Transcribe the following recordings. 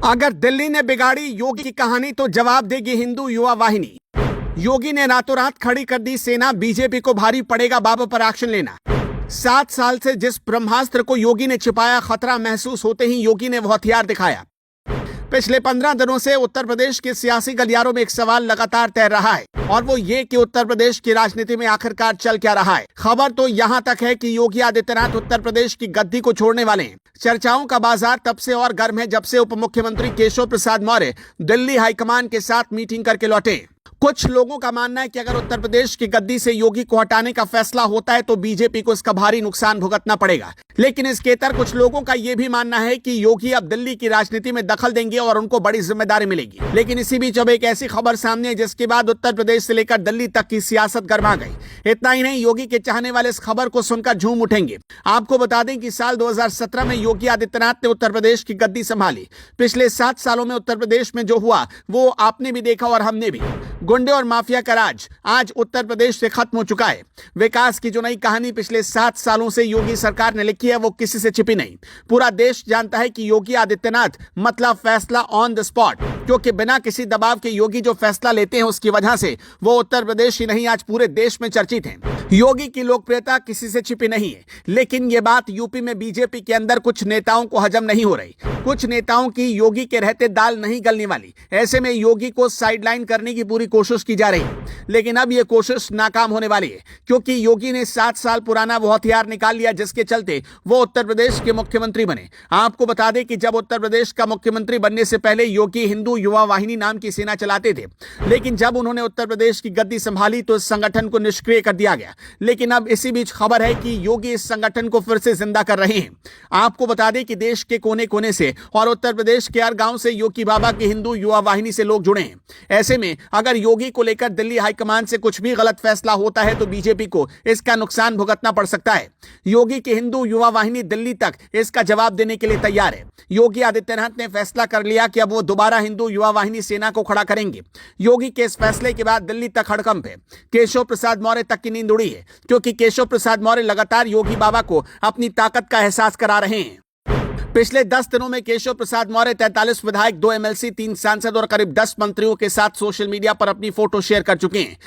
अगर दिल्ली ने बिगाड़ी योगी की कहानी तो जवाब देगी हिंदू युवा वाहिनी। योगी ने रातों रात खड़ी कर दी सेना, बीजेपी को भारी पड़ेगा बाबा पर एक्शन लेना। 7 साल से जिस ब्रह्मास्त्र को योगी ने छिपाया, खतरा महसूस होते ही योगी ने वो हथियार दिखाया। पिछले 15 दिनों से उत्तर प्रदेश के सियासी गलियारों में एक सवाल लगातार तैर रहा है, और वो ये कि उत्तर प्रदेश की राजनीति में आखिरकार चल क्या रहा है। खबर तो यहां तक है कि योगी आदित्यनाथ उत्तर प्रदेश की गद्दी को छोड़ने वाले हैं। चर्चाओं का बाजार तब से और गर्म है जब से उप मुख्यमंत्री केशव प्रसाद मौर्य दिल्ली हाईकमान के साथ मीटिंग करके लौटे। कुछ लोगों का मानना है कि अगर उत्तर प्रदेश की गद्दी से योगी को हटाने का फैसला होता है तो बीजेपी को इसका भारी नुकसान भुगतना पड़ेगा। लेकिन इसकेतर कुछ लोगों का यह भी मानना है कि योगी अब दिल्ली की राजनीति में दखल देंगे और उनको बड़ी जिम्मेदारी मिलेगी। लेकिन इसी बीच अब एक ऐसी खबर सामने है जिसके बाद उत्तर प्रदेश से लेकर दिल्ली तक की सियासत गर्मा गई। इतना ही नहीं, योगी के चाहने वाले इस खबर को सुनकर झूम उठेंगे। आपको बता दें कि साल 2017 में योगी आदित्यनाथ ने उत्तर प्रदेश की गद्दी संभाली। पिछले 7 सालों में उत्तर प्रदेश में जो हुआ वो आपने भी देखा और हमने भी। गुंडे और माफिया का राज आज उत्तर प्रदेश से खत्म हो चुका है। विकास की जो नई कहानी पिछले 7 सालों से योगी सरकार ने लिखी है वो किसी से छिपी नहीं। पूरा देश जानता है कि योगी आदित्यनाथ मतलब फैसला ऑन द स्पॉट, क्योंकि बिना किसी दबाव के योगी जो फैसला लेते हैं उसकी वजह से वो उत्तर प्रदेश ही नहीं आज पूरे देश में चर्चित हैं। योगी की लोकप्रियता किसी से छिपी नहीं है, लेकिन ये बात यूपी में बीजेपी के अंदर कुछ नेताओं को हजम नहीं हो रही। कुछ नेताओं की योगी के रहते दाल नहीं गलने वाली। ऐसे में योगी को साइडलाइन करने की पूरी कोशिश की जा रही है, लेकिन अब यह कोशिश नाकाम होने वाली है, क्योंकि योगी ने 7 साल पुराना वो हथियार निकाल लिया जिसके चलते वो उत्तर प्रदेश के मुख्यमंत्री बने। आपको बता दें कि जब उत्तर प्रदेश का मुख्यमंत्री बनने से पहले योगी हिंदू युवा वाहिनी नाम की सेना चलाते थे, लेकिन जब उन्होंने उत्तर प्रदेश की गद्दी संभाली तो इस संगठन को निष्क्रिय कर दिया गया। लेकिन अब इसी बीच खबर है कि योगी इस संगठन को फिर से जिंदा कर रहे हैं। आपको बता दें कि देश के कोने कोने से और उत्तर प्रदेश के हर गांव से योगी बाबा की हिंदू युवा वाहिनी से लोग जुड़े हैं। ऐसे में अगर योगी को लेकर दिल्ली हाईकमान से कुछ भी गलत फैसला होता है तो बीजेपी को इसका नुकसान भुगतना पड़ सकता है। योगी की हिंदू युवा वाहिनी दिल्ली तक इसका जवाब देने के लिए तैयार है। योगी आदित्यनाथ ने फैसला कर लिया कि अब वो दोबारा हिंदू युवा वाहिनी सेना को खड़ा करेंगे। योगी के इस फैसले के बाद दिल्ली तक हड़कंप है। केशव प्रसाद मौर्य तक की नींद उड़ी है, क्योंकि केशव प्रसाद मौर्य लगातार योगी बाबा को अपनी ताकत का एहसास करा रहे हैं। पिछले 10 दिनों में केशव प्रसाद मौर्य 43 विधायक, 2 एमएलसी, 3 सांसद और करीब 10 मंत्रियों के साथ सोशल मीडिया पर अपनी फोटो शेयर कर चुके हैं।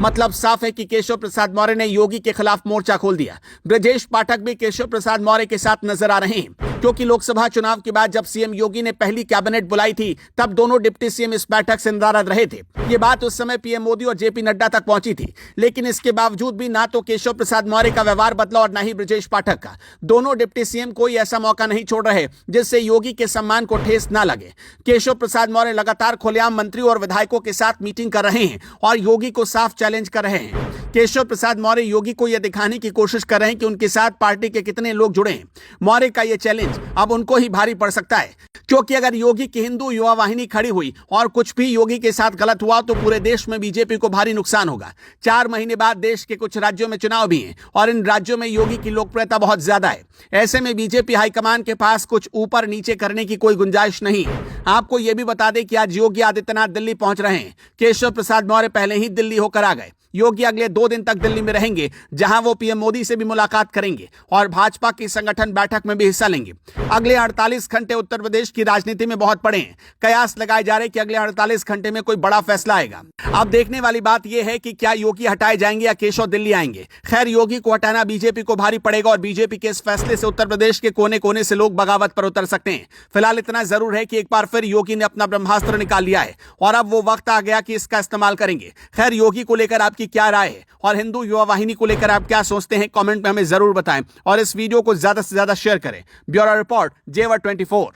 मतलब साफ है कि केशव प्रसाद मौर्य ने योगी के खिलाफ मोर्चा खोल दिया। ब्रजेश पाठक भी केशव प्रसाद मौर्य के साथ नजर आ रहे हैं, क्योंकि लोकसभा चुनाव के बाद जब सीएम योगी ने पहली कैबिनेट बुलाई थी तब दोनों डिप्टी सीएम इस बैठक से नाराज रहे थे। ये बात उस समय पीएम मोदी और जेपी नड्डा तक पहुंची थी, लेकिन इसके बावजूद भी ना तो केशव प्रसाद मौर्य का व्यवहार बदला और ना ही ब्रजेश पाठक का। दोनों डिप्टी सीएम कोई ऐसा मौका नहीं छोड़ रहे जिससे योगी के सम्मान को ठेस ना लगे। केशव प्रसाद मौर्य लगातार खुलेआम मंत्री और विधायकों के साथ मीटिंग कर रहे हैं और योगी को साफ चैलेंज कर रहे हैं। केशव प्रसाद मौर्य योगी को यह दिखाने की कोशिश कर रहे हैं कि उनके साथ पार्टी के कितने लोग जुड़े हैं। मौर्य का यह चैलेंज अब उनको ही भारी पड़ सकता है, क्योंकि अगर योगी की हिंदू युवा वाहिनी खड़ी हुई और कुछ भी योगी के साथ गलत हुआ तो पूरे देश में बीजेपी को भारी नुकसान होगा। 4 महीने बाद देश के कुछ राज्यों में चुनाव भी हैं और इन राज्यों में योगी की लोकप्रियता बहुत ज्यादा है। ऐसे में बीजेपी हाईकमान के पास कुछ ऊपर नीचे करने की कोई गुंजाइश नहीं है। आपको यह भी बता दें कि आज योगी आदित्यनाथ दिल्ली पहुंच रहे हैं। केशव प्रसाद मौर्य पहले ही दिल्ली होकर आ गए। योगी अगले 2 दिन तक दिल्ली में रहेंगे, जहां वो पीएम मोदी से भी मुलाकात करेंगे और भाजपा की संगठन बैठक में भी हिस्सा लेंगे। अगले 48 घंटे उत्तर प्रदेश की राजनीति में बहुत पड़े हैं। कयास लगाए जा रहे कि अगले 48 घंटे में कोई बड़ा फैसला आएगा। अब देखने वाली बात यह है कि क्या योगी हटाए जाएंगे या केशव दिल्ली आएंगे। खैर, योगी को हटाना बीजेपी को भारी पड़ेगा और बीजेपी के इस फैसले से उत्तर प्रदेश के कोने कोने से लोग बगावत पर उतर सकते हैं। फिलहाल इतना जरूर है कि एक बार फिर योगी ने अपना ब्रह्मास्त्र निकाल लिया है और अब वो वक्त आ गया कि इसका इस्तेमाल करेंगे। खैर, योगी को लेकर आपकी क्या राय है और हिंदू युवा वाहिनी को लेकर आप क्या सोचते हैं, कमेंट में हमें जरूर बताएं और इस वीडियो को ज्यादा से ज्यादा शेयर करें। ब्यूरो रिपोर्ट, जेवर 24।